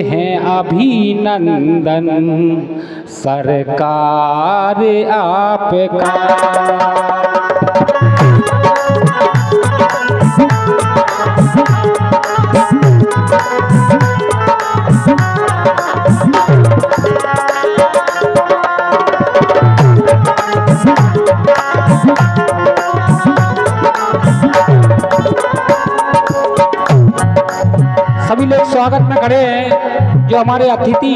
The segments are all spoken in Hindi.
हैं अभिनंदन सरकार आपका। सभी लोग स्वागत में खड़े हैं। जो हमारे अतिथि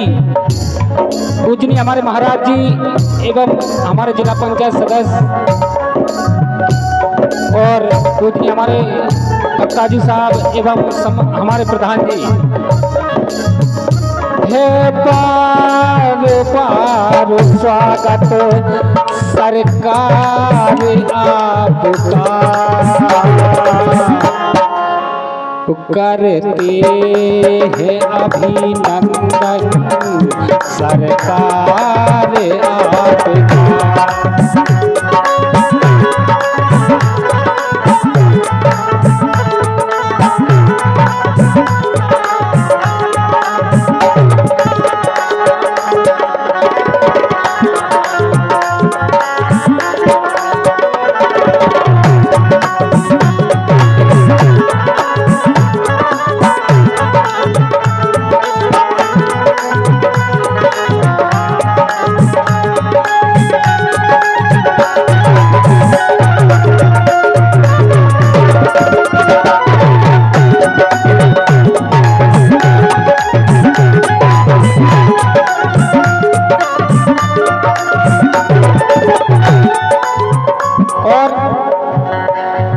पूजनीय हमारे महाराज जी एवं हमारे जिला पंचायत सदस्य और पूजनीय हमारे कक्का जी साहब एवं हमारे प्रधान जी, हे बार बार स्वागत सरकार आपका करते हैं अभिनंदन सरकार आपका।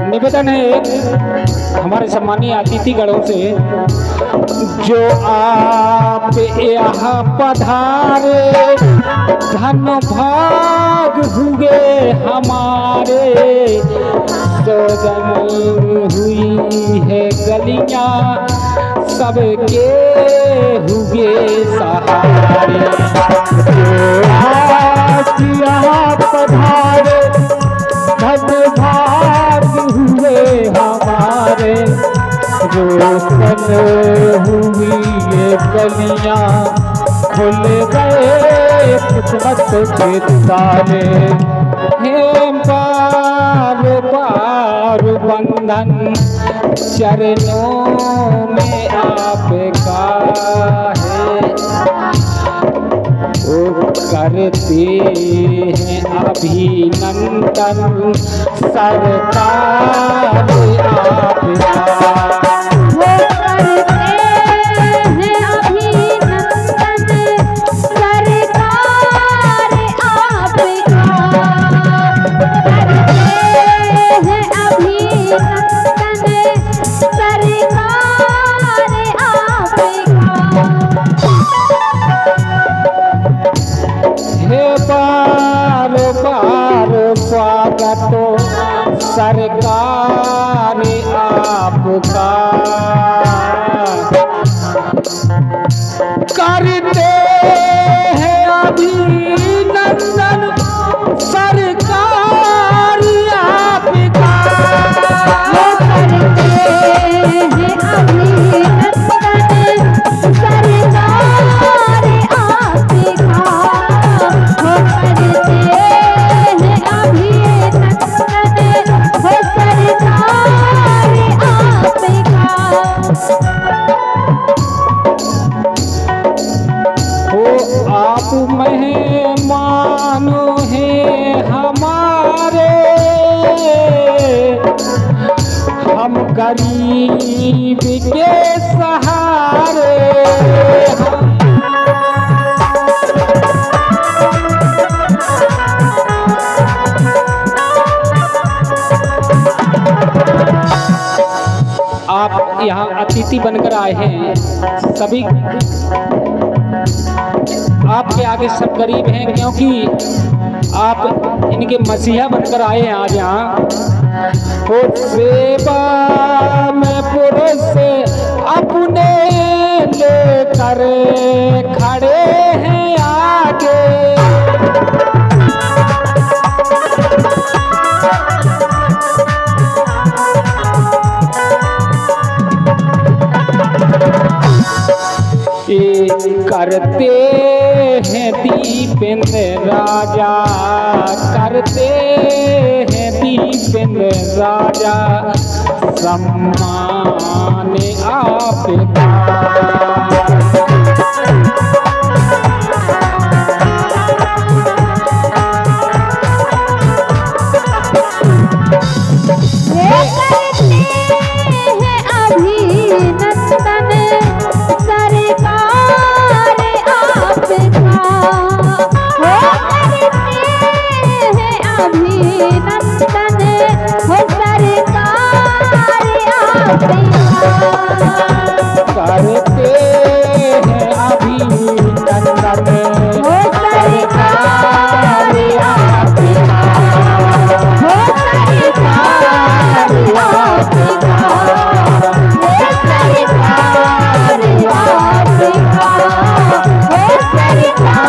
निवेदन है हमारे सम्मानीय अतिथिगणों से, जो आप यहाँ पधारे धन भाग हुए हमारे, सजन हुई है गलियाँ सबके हुए सहारे। जो आप यहाँ पधारे धन भाग हुए हमारे, रोशन हुई ये गलियाँ खुल गए किस्मत के तारे। हे बार बार बंधन चरणों में आपका है, वो करते हैं अभिनंदन सरकार आपका। स्वागत सरकार आपका करते हैं अभिनंदन सरकार आपका। करते हैं अभिनंदन सरकार आपका। आप मेहमान हैं हमारे, हम गरीब के सहारे। आप यहाँ अतिथि बनकर आए हैं, सभी आपके आगे सब गरीब हैं, क्योंकि आप इनके मसीहा बनकर आए हैं आज यहाँ। हो सेवा में पुरुष अपने लेकर खड़े हैं आगे। ये करते हैं दीपेंद्र राजा, करते हैं दीपेंद्र राजा सम्मान आपका। करते हैं अभिनंदन हो सरकार आपका, हो सरकार आपका, हो सरकार आपका, हो सरकार आपका।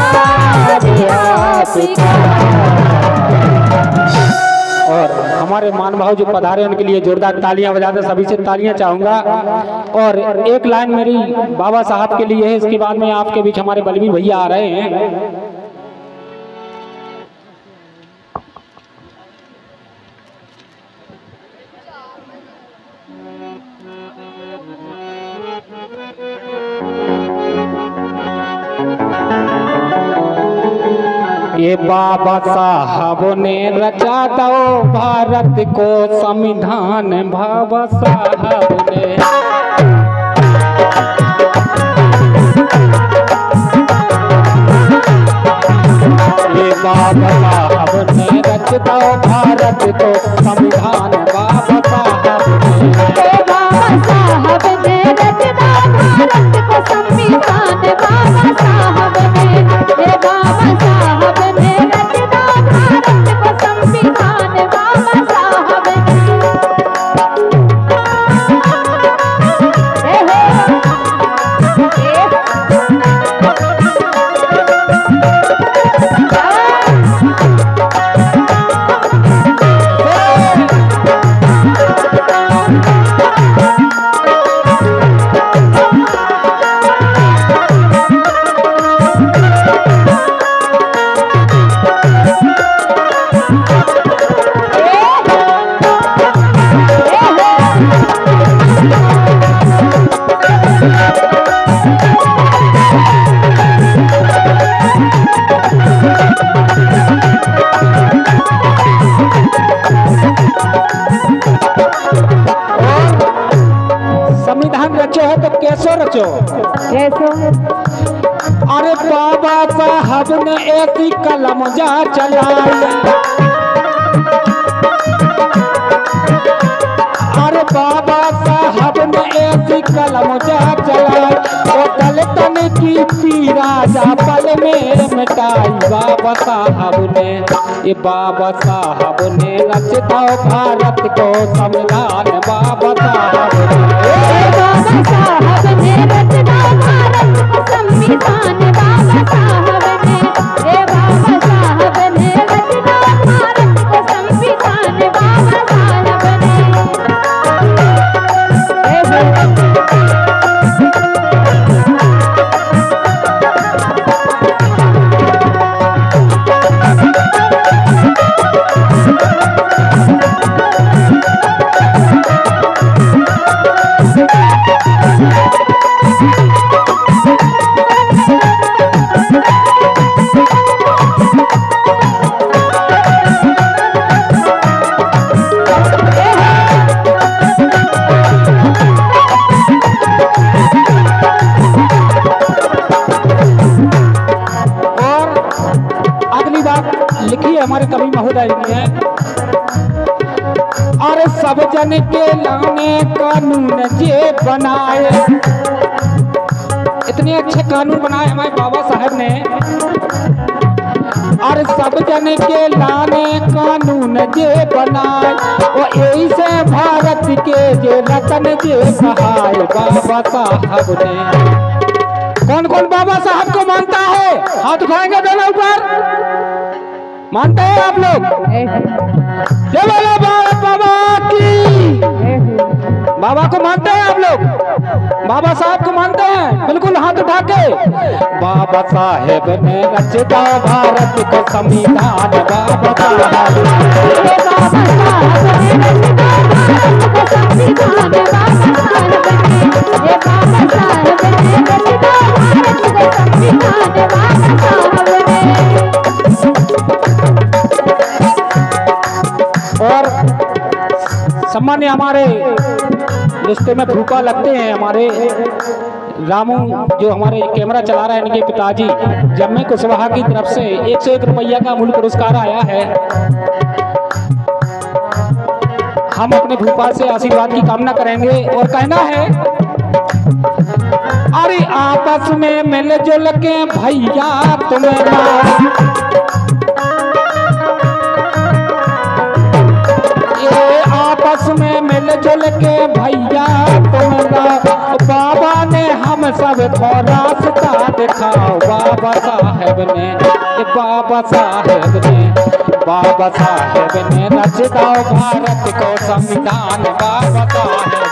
और हमारे मान भाव जो पधारे उनके लिए जोरदार तालियां बजाते, सभी से तालियां चाहूंगा। और एक लाइन मेरी बाबा साहब के लिए है, इसके बाद में आपके बीच हमारे बलवीर भैया आ रहे हैं। ये बाबा साहब ने रचा दो भारत को संविधान, बाबा साहब ने। ये बाबा साहब ने रच दो भारत को संविधान, बाबा साहब ने। बाबा साहब ने रच दो भारत को संविधान, बाबा साहब ने। ये बाबा साहब ने रच दो भारत को संविधान, बाबा साहब ने। संविधान रचो है तो कैसो रचो? अरे बाबा साहब ने ऐसी कलम जा चलाई, अरे बाबा साहब ने ऐसी कलम जा चलाई, वो दलितन की पीड़ा जा पल में मिटाई, बाबा साहब ने। ये बाबा साहब ने रच दो भारत को संविधान, बाबा साहब ने। बाबा साहब ने रच दो भारत को संविधान, बाबा साहब ने। ये बाबा साहब ने रच दो भारत को संविधान, बाबा साहब ने। लिखिए हमारे कवि महोदय ने, और सब जन के लाने कानून जे बनाए, इतने अच्छे कानून बनाए हमारे बाबा साहब ने। और सब जन के लाने कानून जे बनाए, वो यही से भारत के जे रतन जे कहाए, बाबा साहब ने। कौन कौन बाबा साहब को मानता है? हाथ उठाएंगे दोनों ऊपर। मानते हैं आप लोग? जय बोलो भारत बाबा की। बाबा को मानते हैं आप लोग? बाबा साहब को मानते हैं? बिल्कुल हाथ उठा के। बाबा साहेब ने रचता भारत को संविधान, बाबा साहब और सम्मान्य हमारे रिश्ते में भूपा लगते हैं हमारे रामू, जो हमारे कैमरा चला रहे हैं, इनके पिताजी जम्मे कुशवाहा की तरफ से 101 रुपया का मूल पुरस्कार आया है। हम अपने भूपा से आशीर्वाद की कामना करेंगे और कहना है, अरे आपस में मिलजुल के भैया तुम्हें आपस में मिलजुल के भैया तुम्हारा बाबा ने हम सब को रास्ता दिखाओ। बाबा साहेब ने बाबा साहेब ने रचता भारत को संविधान, बाबा साहेब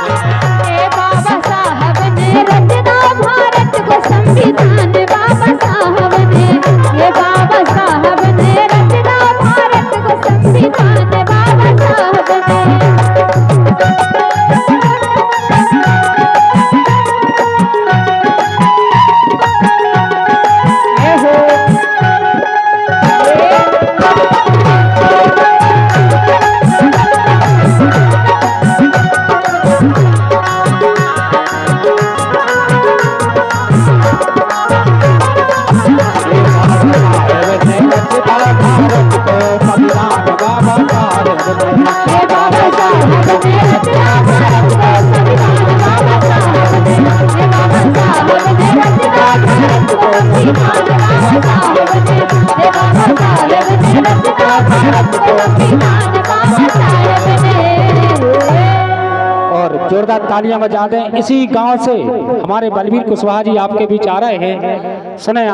ने रचता भारत को संविधान, बाबा साहब ने बाबा साहब ने रचता भारत को संविधान, बाबा साहब ने। और जोरदार तालियां बजा दें। इसी गांव से हमारे बलबीर कुशवाहा जी आपके बीच आ रहे हैं, सुने।